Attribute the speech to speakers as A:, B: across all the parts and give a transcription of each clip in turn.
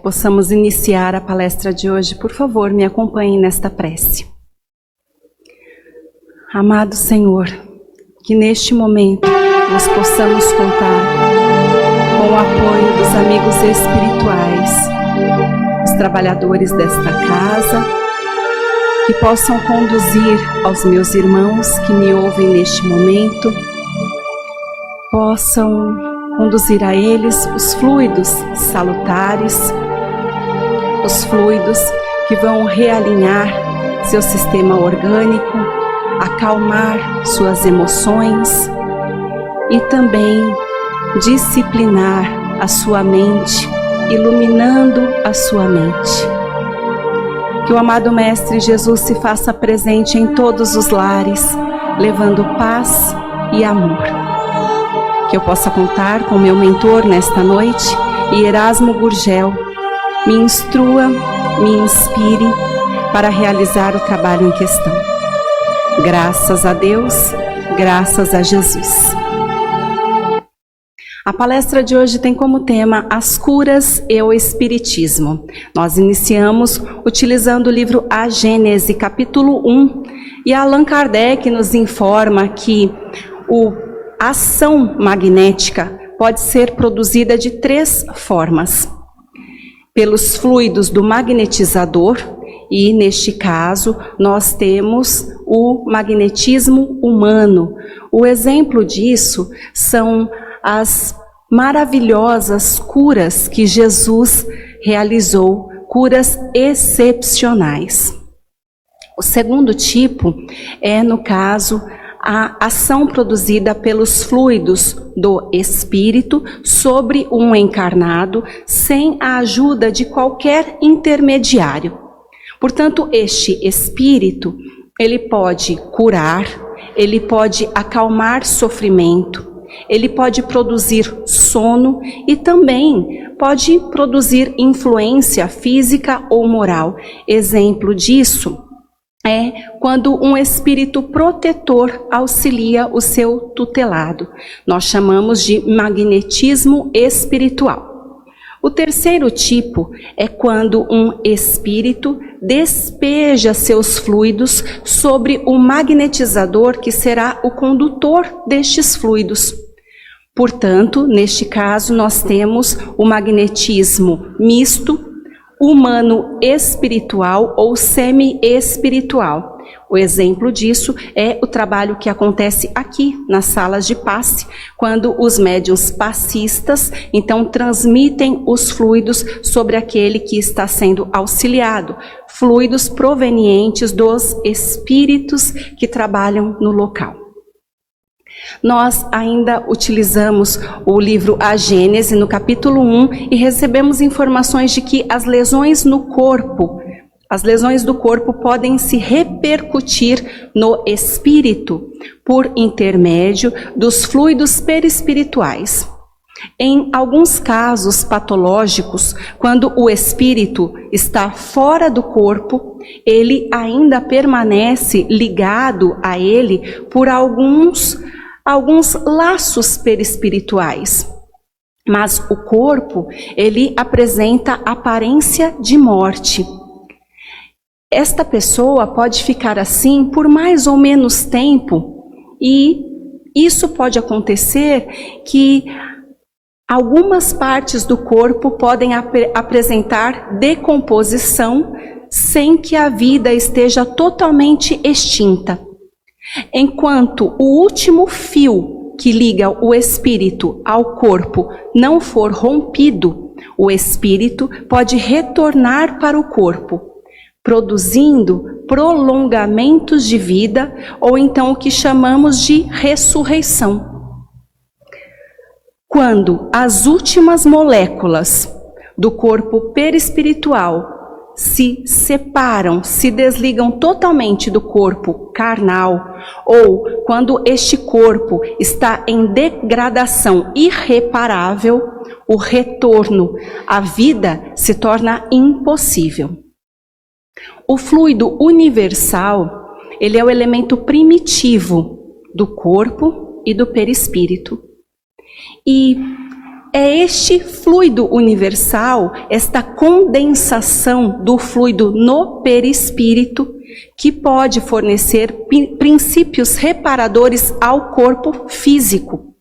A: possamos iniciar a palestra de hoje, por favor, me acompanhe nesta prece. Amado Senhor, que neste momento nós possamos contar com o apoio dos amigos espirituais, os trabalhadores desta casa, que possam conduzir aos meus irmãos que me ouvem neste momento, possam conduzir a eles os fluidos salutares, os fluidos que vão realinhar seu sistema orgânico, acalmar suas emoções e também disciplinar a sua mente, iluminando a sua mente. Que o amado Mestre Jesus se faça presente em todos os lares, levando paz e amor. Que eu possa contar com meu mentor nesta noite, Erasmo Gurgel, me instrua, me inspire para realizar o trabalho em questão. Graças a Deus, graças a Jesus. A palestra de hoje tem como tema as curas e o espiritismo. Nós iniciamos utilizando o livro A Gênese, capítulo 1, e Allan Kardec nos informa que a ação magnética pode ser produzida de 3 formas. Pelos fluidos do magnetizador, e neste caso nós temos o magnetismo humano. O exemplo disso são as maravilhosas curas que Jesus realizou, curas excepcionais. O segundo tipo é, no caso, a ação produzida pelos fluidos do espírito sobre um encarnado, sem a ajuda de qualquer intermediário. Portanto, este espírito, ele pode curar, ele pode acalmar sofrimento, ele pode produzir sono e também pode produzir influência física ou moral. Exemplo disso é quando um espírito protetor auxilia o seu tutelado. Nós chamamos de magnetismo espiritual. O terceiro tipo é quando um espírito despeja seus fluidos sobre o magnetizador que será o condutor destes fluidos. Portanto, neste caso, nós temos o magnetismo misto, humano espiritual ou semi-espiritual. O exemplo disso é o trabalho que acontece aqui nas salas de passe, quando os médiuns passistas então transmitem os fluidos sobre aquele que está sendo auxiliado, fluidos provenientes dos espíritos que trabalham no local. Nós ainda utilizamos o livro A Gênese, no capítulo 1, e recebemos informações de que as lesões do corpo podem se repercutir no espírito por intermédio dos fluidos perispirituais. Em alguns casos patológicos, quando o espírito está fora do corpo, ele ainda permanece ligado a ele por alguns laços perispirituais. Mas o corpo, ele apresenta aparência de morte. Esta pessoa pode ficar assim por mais ou menos tempo, e isso pode acontecer que algumas partes do corpo podem apresentar decomposição sem que a vida esteja totalmente extinta. Enquanto o último fio que liga o espírito ao corpo não for rompido, o espírito pode retornar para o corpo, produzindo prolongamentos de vida, ou então o que chamamos de ressurreição. Quando as últimas moléculas do corpo perispiritual se separam, se desligam totalmente do corpo carnal, ou quando este corpo está em degradação irreparável, o retorno à vida se torna impossível. O fluido universal, ele é o elemento primitivo do corpo e do perispírito. E é este fluido universal, esta condensação do fluido no perispírito, que pode fornecer princípios reparadores ao corpo físico.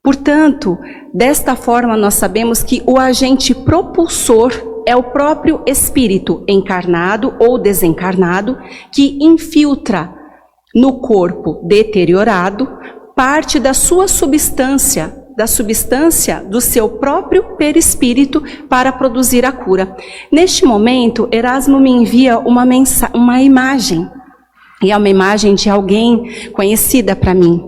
A: Portanto, desta forma nós sabemos que o agente propulsor é o próprio espírito, encarnado ou desencarnado, que infiltra no corpo deteriorado parte da sua substância, do seu próprio perispírito para produzir a cura. Neste momento, Erasmo me envia uma imagem, e é uma imagem de alguém conhecida para mim,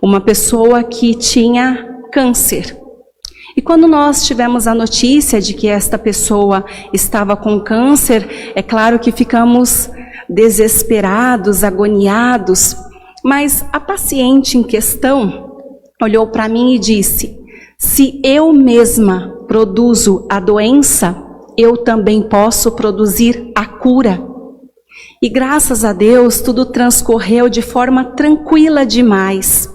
A: uma pessoa que tinha câncer. E quando nós tivemos a notícia de que esta pessoa estava com câncer, é claro que ficamos desesperados, agoniados, mas a paciente em questão olhou para mim e disse: se eu mesma produzo a doença, eu também posso produzir a cura. E graças a Deus, tudo transcorreu de forma tranquila demais.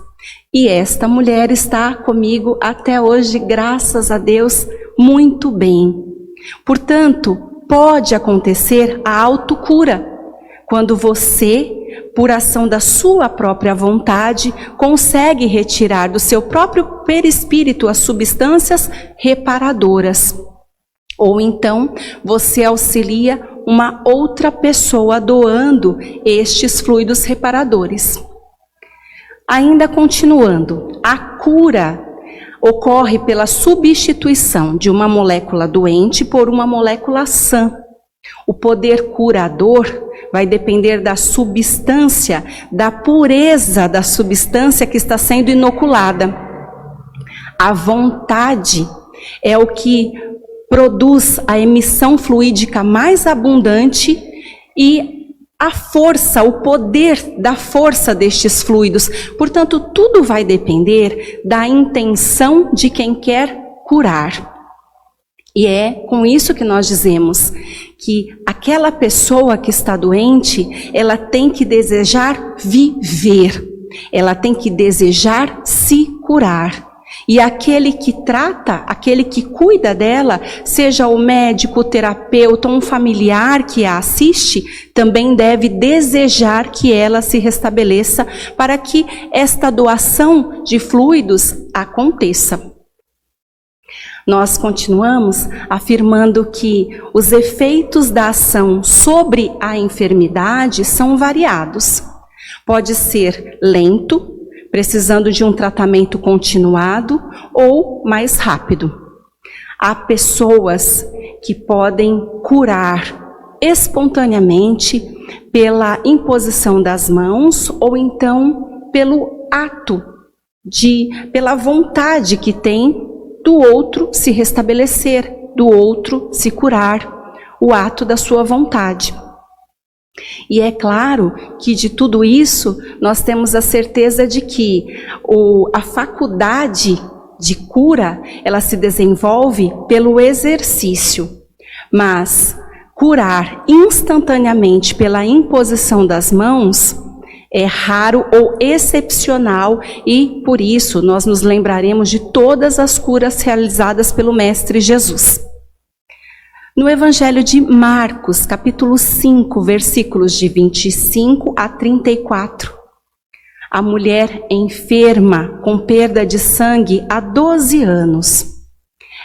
A: E esta mulher está comigo até hoje, graças a Deus, muito bem. Portanto, pode acontecer a autocura, quando você, por ação da sua própria vontade, consegue retirar do seu próprio perispírito as substâncias reparadoras. Ou então, você auxilia uma outra pessoa doando estes fluidos reparadores. Ainda continuando, a cura ocorre pela substituição de uma molécula doente por uma molécula sã. O poder curador vai depender da substância, da pureza da substância que está sendo inoculada. A vontade é o que produz a emissão fluídica mais abundante e a força, o poder da força destes fluidos. Portanto, tudo vai depender da intenção de quem quer curar. E é com isso que nós dizemos que aquela pessoa que está doente, ela tem que desejar viver, ela tem que desejar se curar. E aquele que trata, aquele que cuida dela, seja o médico, o terapeuta, um familiar que a assiste, também deve desejar que ela se restabeleça para que esta doação de fluidos aconteça. Nós continuamos afirmando que os efeitos da ação sobre a enfermidade são variados. Pode ser lento, precisando de um tratamento continuado, ou mais rápido. Há pessoas que podem curar espontaneamente pela imposição das mãos, ou então pelo ato, pela vontade que tem do outro se restabelecer, do outro se curar, o ato da sua vontade. E é claro que de tudo isso nós temos a certeza de que a faculdade de cura, ela se desenvolve pelo exercício, mas curar instantaneamente pela imposição das mãos é raro ou excepcional, e por isso nós nos lembraremos de todas as curas realizadas pelo Mestre Jesus. No Evangelho de Marcos, capítulo 5, versículos de 25 a 34, a mulher enferma com perda de sangue há 12 anos.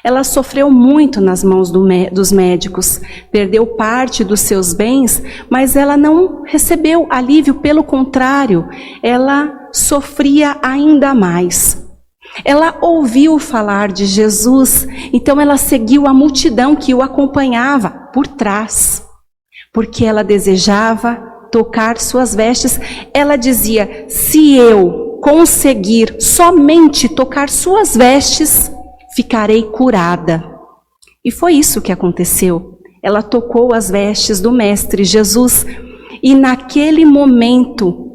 A: Ela sofreu muito nas mãos dos médicos, perdeu parte dos seus bens, mas ela não recebeu alívio, pelo contrário, ela sofria ainda mais. Ela ouviu falar de Jesus, então ela seguiu a multidão que o acompanhava por trás, porque ela desejava tocar suas vestes. Ela dizia: se eu conseguir somente tocar suas vestes, ficarei curada. E foi isso que aconteceu. Ela tocou as vestes do Mestre Jesus e naquele momento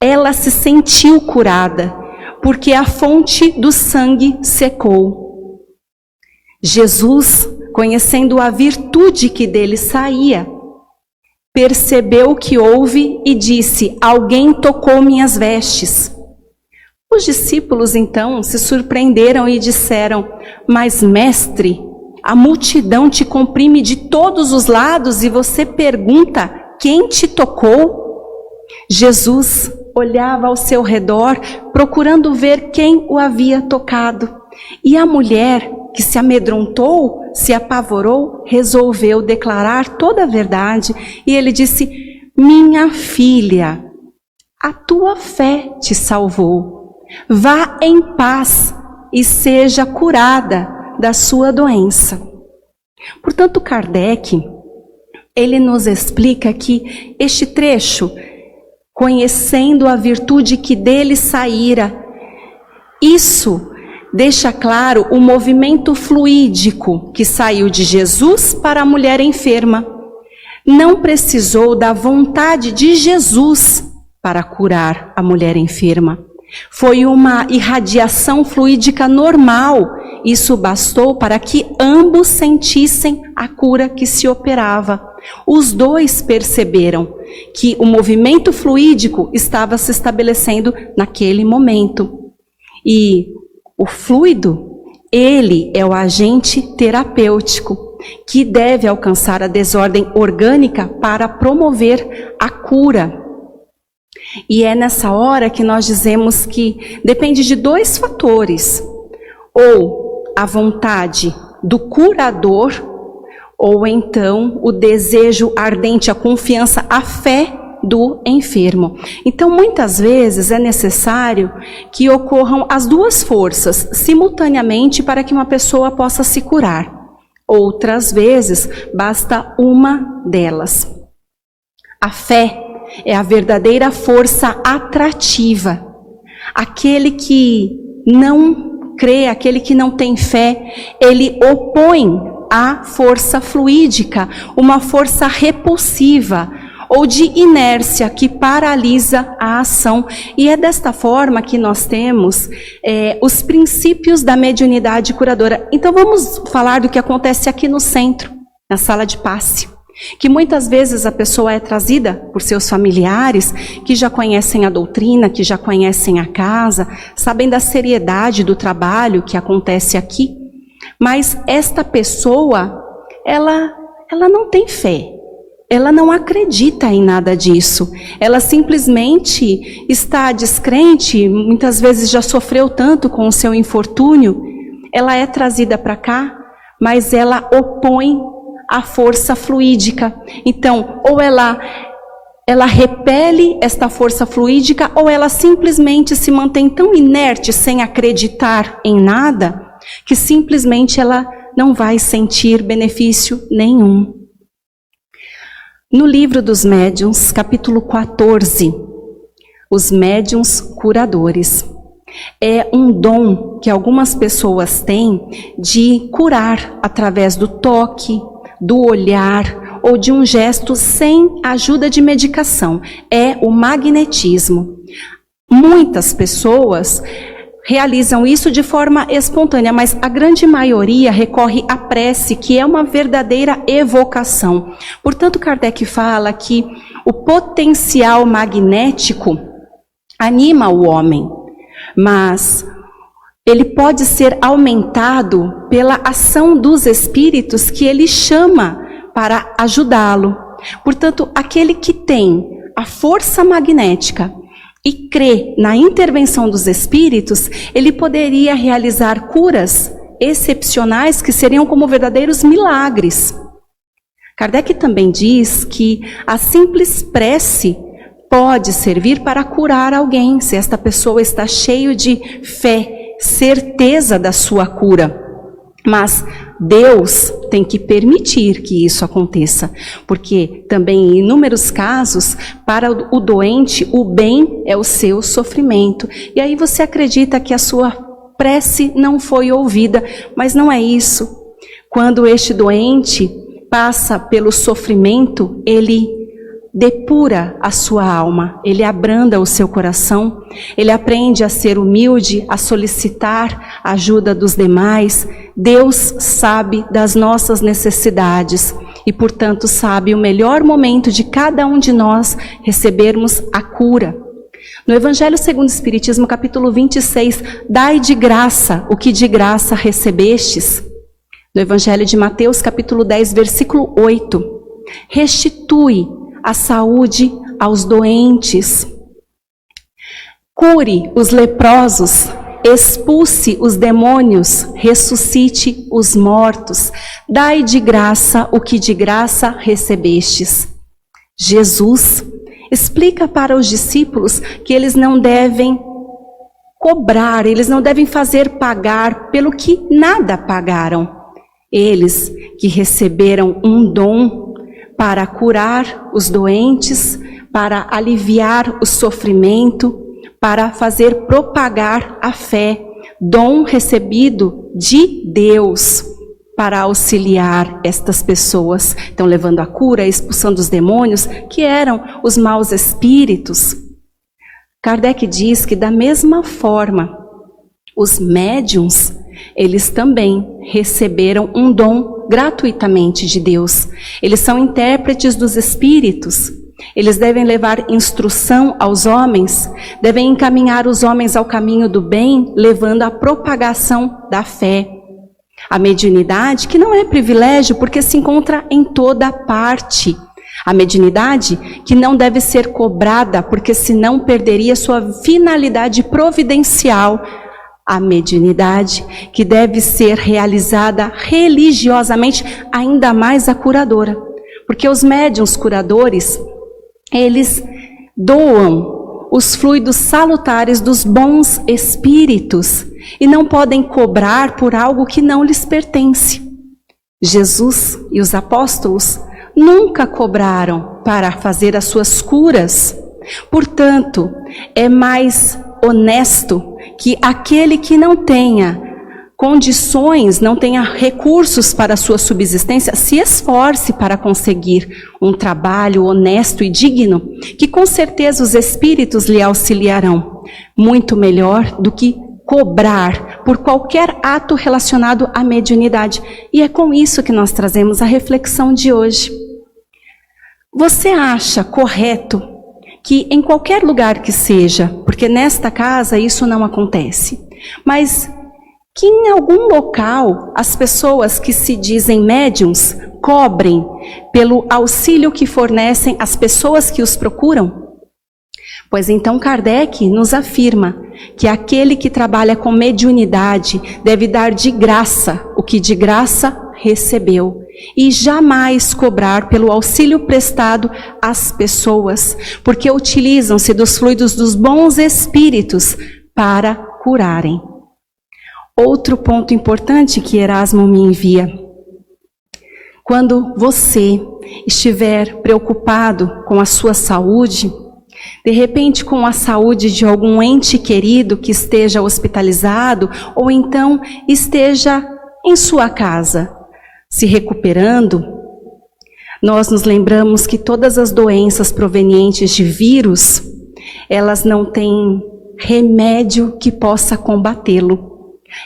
A: ela se sentiu curada, porque a fonte do sangue secou. Jesus, conhecendo a virtude que dele saía, percebeu o que houve e disse: alguém tocou minhas vestes. Os discípulos então se surpreenderam e disseram: mas mestre, a multidão te comprime de todos os lados e você pergunta: quem te tocou? Jesus olhava ao seu redor, procurando ver quem o havia tocado. E a mulher, que se amedrontou, se apavorou, resolveu declarar toda a verdade. E ele disse: minha filha, a tua fé te salvou. Vá em paz e seja curada da sua doença. Portanto, Kardec, ele nos explica que este trecho, conhecendo a virtude que dele saíra, isso deixa claro o movimento fluídico que saiu de Jesus para a mulher enferma. Não precisou da vontade de Jesus para curar a mulher enferma. Foi uma irradiação fluídica normal. Isso bastou para que ambos sentissem a cura que se operava. Os dois perceberam que o movimento fluídico estava se estabelecendo naquele momento. E o fluido, ele é o agente terapêutico que deve alcançar a desordem orgânica para promover a cura. E é nessa hora que nós dizemos que depende de dois fatores: ou a vontade do curador, ou então o desejo ardente, a confiança, a fé do enfermo. Então, muitas vezes é necessário que ocorram as duas forças simultaneamente para que uma pessoa possa se curar. Outras vezes, basta uma delas. A fé é a verdadeira força atrativa. Aquele que não crê, aquele que não tem fé, ele opõe à força fluídica, uma força repulsiva ou de inércia que paralisa a ação. E é desta forma que nós temos os princípios da mediunidade curadora. Então vamos falar do que acontece aqui no centro, na sala de passe. Que muitas vezes a pessoa é trazida por seus familiares que já conhecem a doutrina, que já conhecem a casa, sabem da seriedade do trabalho que acontece aqui, mas esta pessoa, ela não tem fé, ela não acredita em nada disso, ela simplesmente está descrente, muitas vezes já sofreu tanto com o seu infortúnio, ela é trazida para cá, mas ela opõe a força fluídica. Então, ou ela repele esta força fluídica, ou ela simplesmente se mantém tão inerte, sem acreditar em nada, que simplesmente ela não vai sentir benefício nenhum. No livro dos médiuns, capítulo 14, os médiuns curadores. É um dom que algumas pessoas têm de curar através do toque, do olhar ou de um gesto sem ajuda de medicação. É o magnetismo. Muitas pessoas realizam isso de forma espontânea, mas a grande maioria recorre à prece, que é uma verdadeira evocação. Portanto, Kardec fala que o potencial magnético anima o homem, mas ele pode ser aumentado pela ação dos espíritos que ele chama para ajudá-lo. Portanto, aquele que tem a força magnética e crê na intervenção dos espíritos, ele poderia realizar curas excepcionais que seriam como verdadeiros milagres. Kardec também diz que a simples prece pode servir para curar alguém, se esta pessoa está cheia de fé, certeza da sua cura. Mas Deus tem que permitir que isso aconteça, porque também em inúmeros casos, para o doente, o bem é o seu sofrimento. E aí você acredita que a sua prece não foi ouvida, mas não é isso. Quando este doente passa pelo sofrimento, ele depura a sua alma, ele abranda o seu coração, ele aprende a ser humilde, a solicitar a ajuda dos demais. Deus sabe das nossas necessidades e, portanto, sabe o melhor momento de cada um de nós recebermos a cura. No Evangelho segundo o Espiritismo, capítulo 26, dai de graça o que de graça recebestes. No Evangelho de Mateus, capítulo 10, versículo 8, restitui a saúde aos doentes, cure os leprosos, expulse os demônios, ressuscite os mortos, dai de graça o que de graça recebestes. Jesus explica para os discípulos que eles não devem cobrar, eles não devem fazer pagar pelo que nada pagaram. Eles que receberam um dom para curar os doentes, para aliviar o sofrimento, para fazer propagar a fé, dom recebido de Deus para auxiliar estas pessoas. Então, levando a cura, expulsando os demônios, que eram os maus espíritos. Kardec diz que da mesma forma, os médiuns, eles também receberam um dom gratuitamente de Deus. Eles são intérpretes dos espíritos. Eles devem levar instrução aos homens, devem encaminhar os homens ao caminho do bem, levando a propagação da fé. A mediunidade, que não é privilégio, porque se encontra em toda parte. A mediunidade, que não deve ser cobrada, porque senão perderia sua finalidade providencial. A mediunidade, que deve ser realizada religiosamente, ainda mais a curadora. Porque os médiuns curadores, eles doam os fluidos salutares dos bons espíritos e não podem cobrar por algo que não lhes pertence. Jesus e os apóstolos nunca cobraram para fazer as suas curas. Portanto, é mais honesto que aquele que não tenha condições, não tenha recursos para a sua subsistência, se esforce para conseguir um trabalho honesto e digno, que com certeza os espíritos lhe auxiliarão. Muito melhor do que cobrar por qualquer ato relacionado à mediunidade. E é com isso que nós trazemos a reflexão de hoje. Você acha correto que em qualquer lugar que seja, porque nesta casa isso não acontece, mas que em algum local as pessoas que se dizem médiuns cobrem pelo auxílio que fornecem às pessoas que os procuram? Pois então Kardec nos afirma que aquele que trabalha com mediunidade deve dar de graça o que de graça recebeu e jamais cobrar pelo auxílio prestado às pessoas, porque utilizam-se dos fluidos dos bons espíritos para curarem. Outro ponto importante que Erasmo me envia: quando você estiver preocupado com a sua saúde, de repente com a saúde de algum ente querido que esteja hospitalizado, ou então esteja em sua casa, se recuperando, nós nos lembramos que todas as doenças provenientes de vírus, elas não têm remédio que possa combatê-lo.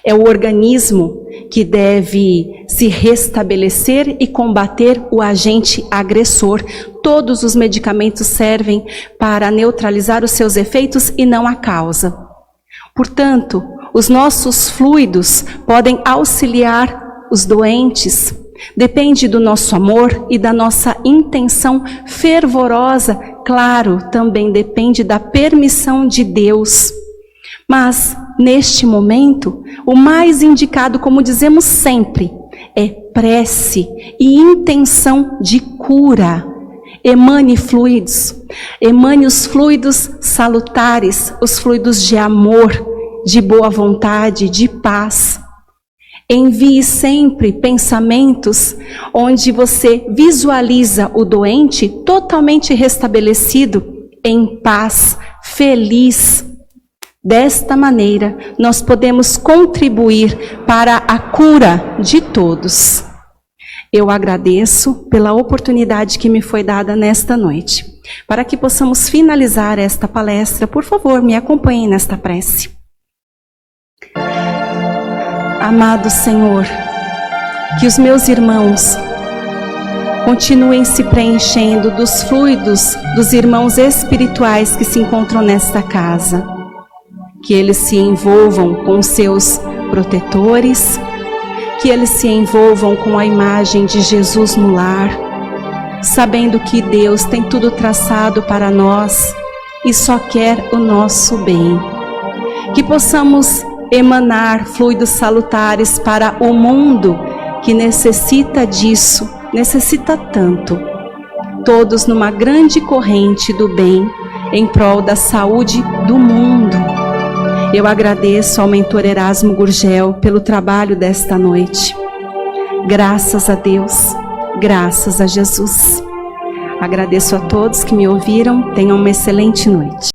A: É o organismo que deve se restabelecer e combater o agente agressor. Todos os medicamentos servem para neutralizar os seus efeitos e não a causa. Portanto, os nossos fluidos podem auxiliar os doentes. Depende do nosso amor e da nossa intenção fervorosa. Claro, também depende da permissão de Deus. Mas, neste momento, o mais indicado, como dizemos sempre, é prece e intenção de cura. Emane os fluidos salutares, os fluidos de amor, de boa vontade, de paz. Envie sempre pensamentos onde você visualiza o doente totalmente restabelecido, em paz, feliz. Desta maneira, nós podemos contribuir para a cura de todos. Eu agradeço pela oportunidade que me foi dada nesta noite. Para que possamos finalizar esta palestra, por favor, me acompanhem nesta prece. Amado Senhor, que os meus irmãos continuem se preenchendo dos fluidos dos irmãos espirituais que se encontram nesta casa. Que eles se envolvam com seus protetores, que eles se envolvam com a imagem de Jesus no lar, sabendo que Deus tem tudo traçado para nós e só quer o nosso bem. Que possamos emanar fluidos salutares para o mundo que necessita disso, necessita tanto. Todos numa grande corrente do bem em prol da saúde do mundo. Eu agradeço ao mentor Erasmo Gurgel pelo trabalho desta noite. Graças a Deus, graças a Jesus. Agradeço a todos que me ouviram. Tenham uma excelente noite.